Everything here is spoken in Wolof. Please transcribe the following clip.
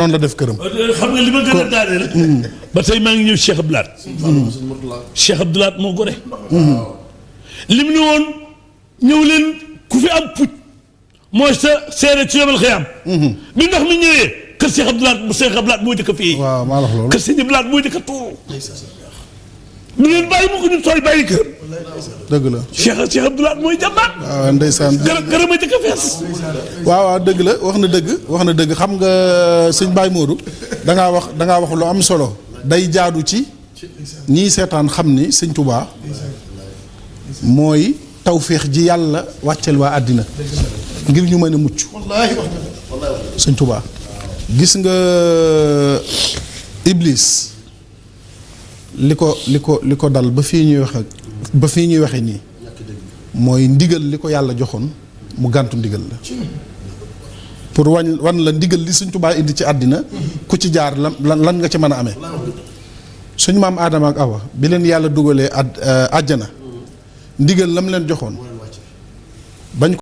noonu la def këram. xam nga li ma gën a daaneel ba tey maa ngi ñëw Cheikh Abdou Lahad. Cheikh Abdou Lahad moo gore. lim ni woon ñëw leen ku fi am pucc mooy sa seere ci yomal xëyam. bi ndox mi ñëwee kër Cheikh Abdou Lahad bu Cheikh Abdou Lahad moo jëkk a fii. waaw maa la wax loolu. kër Cheikh Abdou Lahad moo jëkk a tuuru. du leen bàyyi mu ko ñu sooy bàyyi kër. dëgg la. Cheikh Abdou Lahad mooy jàmbaar. waaw ndeysaan. këram a jëkk a fees. waaw dëgg la wax na dëgg xam nga sëñ Baye Modou da ngaa wax lu am solo day jaadu ci ñii seetaan xam ni sëñ Touba mooy tawféex ji yàlla wàcceel waa àddina ngir ñu mën a mucc. sëñ Touba gis nga Iblis li ko dal ba fii ñuy waxe nii mooy ndigal li ko yàlla joxoon mu gàntu ndigal la pour wan la ndigal li Sëñ Tuubaa indi ci àddina ku ci jaar lan nga ci mën a amee. suñ maam Aadama ak Awa bi leen yàlla dugalee àjjana ndigal lam leen joxoon bañ